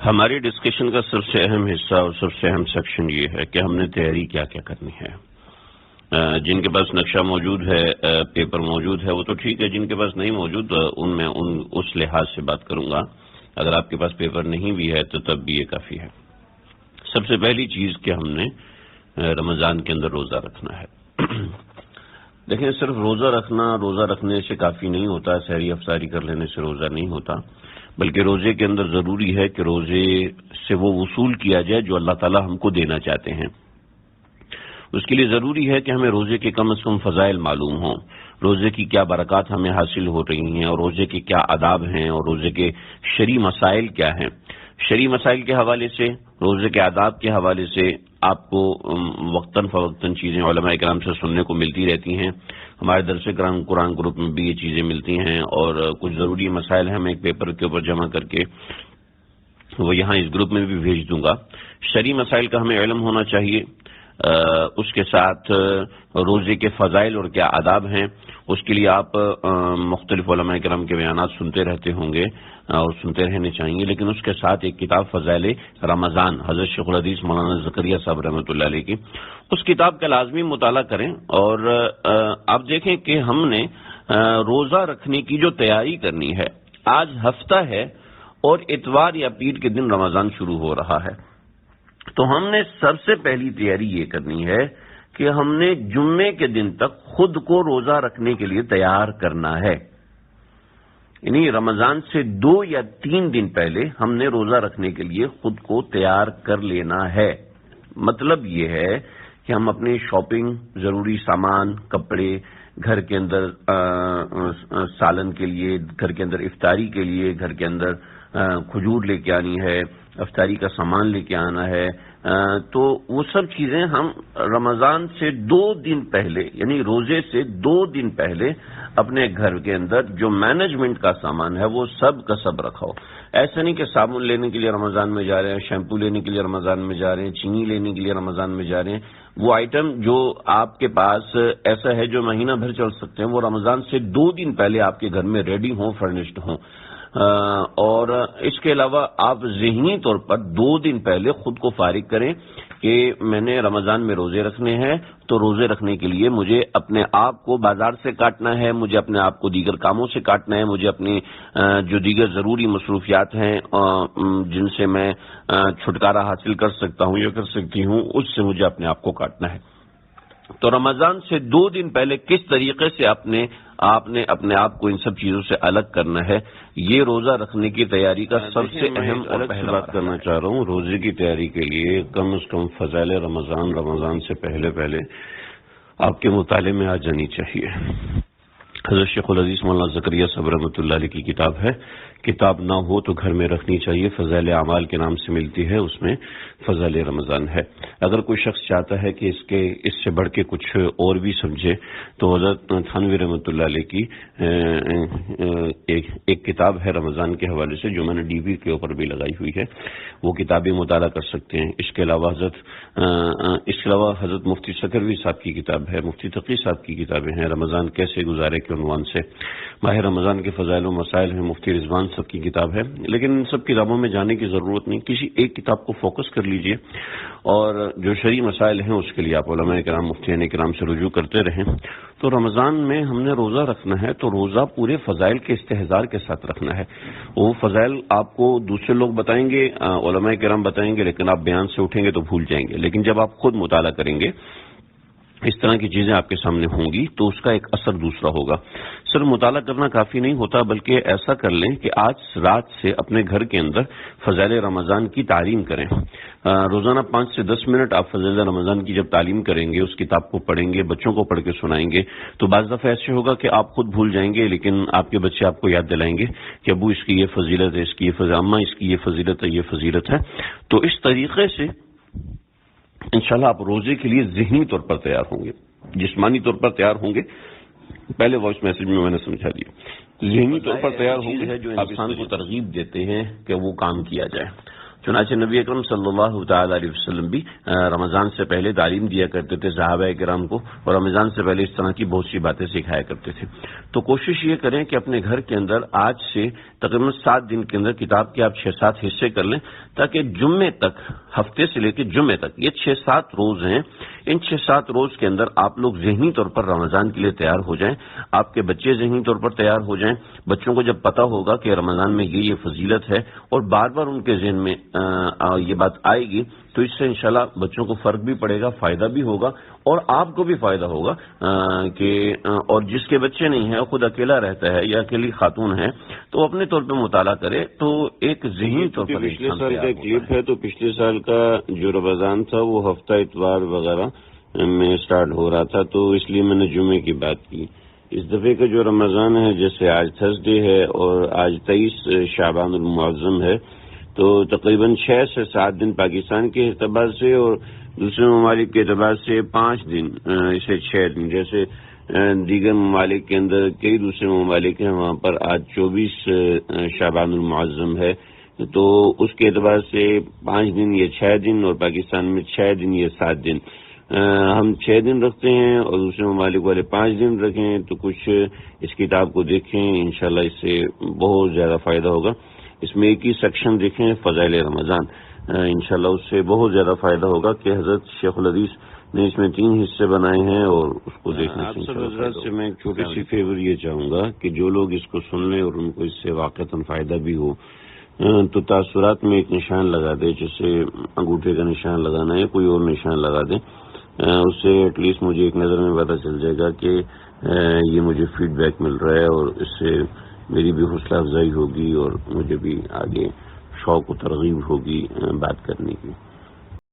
ہماری ڈسکشن کا سب سے اہم حصہ اور سب سے اہم سیکشن یہ ہے کہ ہم نے تیاری کیا کیا کرنی ہے۔ جن کے پاس نقشہ موجود ہے، پیپر موجود ہے، وہ تو ٹھیک ہے، جن کے پاس نہیں موجود ان میں اس لحاظ سے بات کروں گا۔ اگر آپ کے پاس پیپر نہیں بھی ہے تو تب بھی یہ کافی ہے۔ سب سے پہلی چیز کہ ہم نے رمضان کے اندر روزہ رکھنا ہے۔ دیکھیں، صرف روزہ رکھنے سے کافی نہیں ہوتا، سحری افطاری کر لینے سے روزہ نہیں ہوتا، بلکہ روزے کے اندر ضروری ہے کہ روزے سے وہ وصول کیا جائے جو اللہ تعالیٰ ہم کو دینا چاہتے ہیں۔ اس کے لیے ضروری ہے کہ ہمیں روزے کے کم از کم فضائل معلوم ہوں، روزے کی کیا برکات ہمیں حاصل ہو رہی ہیں، اور روزے کے کیا آداب ہیں، اور روزے کے شرعی مسائل کیا ہیں۔ شرعی مسائل کے حوالے سے، روزے کے آداب کے حوالے سے آپ کو وقتاً فوقتاً چیزیں علماء کرام سے سننے کو ملتی رہتی ہیں۔ ہمارے درس قرآن گروپ میں بھی یہ چیزیں ملتی ہیں، اور کچھ ضروری مسائل ہم ایک پیپر کے اوپر جمع کر کے وہ یہاں اس گروپ میں بھی بھیج دوں گا۔ شرعی مسائل کا ہمیں علم ہونا چاہیے، اس کے ساتھ روزے کے فضائل اور کیا آداب ہیں، اس کے لیے آپ مختلف علماء کرام کے بیانات سنتے رہتے ہوں گے اور سنتے رہنے چاہیے، لیکن اس کے ساتھ ایک کتاب فضائل رمضان حضرت شیخ الحدیث مولانا زکریا صاحب رحمۃ اللہ علیہ کی، اس کتاب کا لازمی مطالعہ کریں۔ اور آپ دیکھیں کہ ہم نے روزہ رکھنے کی جو تیاری کرنی ہے، آج ہفتہ ہے اور اتوار یا پیر کے دن رمضان شروع ہو رہا ہے، تو ہم نے سب سے پہلی تیاری یہ کرنی ہے کہ ہم نے جمعے کے دن تک خود کو روزہ رکھنے کے لیے تیار کرنا ہے۔ یعنی رمضان سے 2 یا 3 دن پہلے ہم نے روزہ رکھنے کے لیے خود کو تیار کر لینا ہے۔ مطلب یہ ہے کہ ہم اپنی شاپنگ، ضروری سامان، کپڑے، گھر کے اندر سالن کے لیے، گھر کے اندر افطاری کے لیے، گھر کے اندر کھجور لے کے آنی ہے، افطاری کا سامان لے کے آنا ہے، تو وہ سب چیزیں ہم رمضان سے 2 دن پہلے، یعنی روزے سے 2 دن پہلے اپنے گھر کے اندر جو مینجمنٹ کا سامان ہے وہ سب کا سب رکھاؤ۔ ایسا نہیں کہ صابن لینے کے لیے رمضان میں جا رہے ہیں، شیمپو لینے کے لیے رمضان میں جا رہے ہیں، چینی لینے کے لیے رمضان میں جا رہے ہیں، وہ آئٹم جو آپ کے پاس ایسا ہے جو مہینہ بھر چل سکتے ہیں، وہ رمضان سے 2 دن پہلے آپ کے گھر میں ریڈی ہوں، فرنشڈ ہوں۔ اور اس کے علاوہ آپ ذہنی طور پر 2 دن پہلے خود کو فارغ کریں کہ میں نے رمضان میں روزے رکھنے ہیں، تو روزے رکھنے کے لیے مجھے اپنے آپ کو بازار سے کاٹنا ہے، مجھے اپنے آپ کو دیگر کاموں سے کاٹنا ہے، مجھے اپنی جو دیگر ضروری مصروفیات ہیں جن سے میں چھٹکارا حاصل کر سکتا ہوں یا کر سکتی ہوں، اس سے مجھے اپنے آپ کو کاٹنا ہے۔ تو رمضان سے 2 دن پہلے کس طریقے سے آپ نے اپنے آپ کو ان سب چیزوں سے الگ کرنا ہے، یہ روزہ رکھنے کی تیاری کا سب سے اہم اور پہلا بات کرنا چاہ رہا ہوں۔ روزے کی تیاری کے لیے کم از کم فضائل رمضان سے پہلے آپ کے مطالعے میں آ جانی چاہیے۔ حضرت شیخ الحدیث مولانا زکریا صاحب رحمۃ اللہ علیہ کی کتاب ہے، کتاب نہ ہو تو گھر میں رکھنی چاہیے، فضائل اعمال کے نام سے ملتی ہے، اس میں فضائل رمضان ہے۔ اگر کوئی شخص چاہتا ہے کہ اس سے بڑھ کے کچھ اور بھی سمجھے تو حضرت تھانوی رحمۃ اللہ علیہ کی ایک کتاب ہے رمضان کے حوالے سے، جو میں نے ڈی وی کے اوپر بھی لگائی ہوئی ہے، وہ کتابیں مطالعہ کر سکتے ہیں۔ اس کے علاوہ حضرت مفتی سکروی صاحب کی کتاب ہے، مفتی تقی صاحب کی کتابیں ہیں، رمضان کیسے گزارے کے عنوان سے، ماہ رمضان کے فضائل و مسائل ہیں، مفتی رضوان سب کی کتاب ہے۔ لیکن ان سب کتابوں میں جانے کی ضرورت نہیں، کسی ایک کتاب کو فوکس کر لیجئے، اور جو شرعی مسائل ہیں اس کے لیے آپ علماء کرام، مفتیان کرام سے رجوع کرتے رہیں۔ تو رمضان میں ہم نے روزہ رکھنا ہے، تو روزہ پورے فضائل کے استحضار کے ساتھ رکھنا ہے۔ وہ فضائل آپ کو دوسرے لوگ بتائیں گے، علماء کرام بتائیں گے، لیکن آپ بیان سے اٹھیں گے تو بھول جائیں گے۔ لیکن جب آپ خود مطالعہ کریں گے، اس طرح کی چیزیں آپ کے سامنے ہوں گی، تو اس کا ایک اثر دوسرا ہوگا۔ صرف مطالعہ کرنا کافی نہیں ہوتا، بلکہ ایسا کر لیں کہ آج رات سے اپنے گھر کے اندر فضائل رمضان کی تعلیم کریں۔ روزانہ 5 سے 10 منٹ آپ فضائل رمضان کی جب تعلیم کریں گے، اس کتاب کو پڑھیں گے، بچوں کو پڑھ کے سنائیں گے، تو بعض دفعہ ایسے ہوگا کہ آپ خود بھول جائیں گے، لیکن آپ کے بچے آپ کو یاد دلائیں گے کہ ابو اس کی یہ فضیلت ہے، اس کی یہ فضیلت، اماں اس کی یہ فضیلت ہے، یہ فضیلت ہے۔ تو اس طریقے سے انشاءاللہ آپ روزے کے لیے ذہنی طور پر تیار ہوں گے، جسمانی طور پر تیار ہوں گے۔ پہلے وائس میسج میں نے سمجھا دیا، ذہنی طور پر تیار ہوں گے، جو انسان کو ترغیب دیتے ہیں کہ وہ کام کیا جائے۔ چنانچہ نبی اکرم صلی اللہ تعالی علیہ وسلم بھی رمضان سے پہلے تعلیم دیا کرتے تھے صحابہ کرام کو، اور رمضان سے پہلے اس طرح کی بہت سی باتیں سکھایا کرتے تھے۔ تو کوشش یہ کریں کہ اپنے گھر کے اندر آج سے تقریباً 7 دن کے اندر کتاب کے آپ 6-7 حصے کر لیں، تاکہ جمعے تک، ہفتے سے لے کے جمعے تک، یہ 6-7 روز ہیں، ان 6-7 روز کے اندر آپ لوگ ذہنی طور پر رمضان کے لیے تیار ہو جائیں، آپ کے بچے ذہنی طور پر تیار ہو جائیں۔ بچوں کو جب پتہ ہوگا کہ رمضان میں یہ فضیلت ہے اور بار بار ان کے ذہن میں یہ بات آئے گی، تو اس سے انشاءاللہ بچوں کو فرق بھی پڑے گا، فائدہ بھی ہوگا، اور آپ کو بھی فائدہ ہوگا کہ اور جس کے بچے نہیں ہیں، خود اکیلا رہتا ہے یا اکیلی خاتون ہے، تو اپنے طور پہ مطالعہ کرے تو ایک ذہنی طور پر پچھلے سال کا کلپ ہے، تو پچھلے سال کا جو رمضان تھا وہ ہفتہ اتوار وغیرہ میں سٹارٹ ہو رہا تھا، تو اس لیے میں نے جمعے کی بات کی۔ اس دفعے کا جو رمضان ہے، جیسے آج تھرسڈے ہے اور آج 23 شعبان المعظم ہے، تو تقریباً 6 سے 7 دن پاکستان کے اعتبار سے اور دوسرے ممالک کے اعتبار سے 5 دن، اسے 6 دن، جیسے دیگر ممالک کے اندر کئی دوسرے ممالک ہیں، وہاں پر آج 24 شعبان المعظم ہے، تو اس کے اعتبار سے 5 دن یہ 6 دن، اور پاکستان میں 6 دن یہ 7 دن۔ ہم 6 دن رکھتے ہیں اور دوسرے ممالک والے 5 دن رکھیں، تو کچھ اس کتاب کو دیکھیں، انشاءاللہ اس سے بہت زیادہ فائدہ ہوگا۔ اس میں ایک ہی سیکشن دیکھیں، فضائل رمضان، انشاءاللہ اس سے بہت زیادہ فائدہ ہوگا کہ حضرت شیخ الحدیث نے اس میں 3 حصے بنائے ہیں، اور اس کو دیکھنے سے آپ سب حضرات سے میں ایک چھوٹی سی فیور یہ چاہوں گا کہ جو لوگ اس کو سن لیں اور ان کو اس سے واقعتاً فائدہ بھی ہو، تو تاثرات میں ایک نشان لگا دے، جیسے انگوٹھے کا نشان لگانا ہے، کوئی اور نشان لگا دیں، اس سے ایٹ لیسٹ مجھے ایک نظر میں پتہ چل جائے گا کہ یہ مجھے فیڈ بیک مل رہا ہے، اور اس سے میری بھی حوصلہ افزائی ہوگی اور مجھے بھی آگے شوق و ترغیب ہوگی بات کرنے کی۔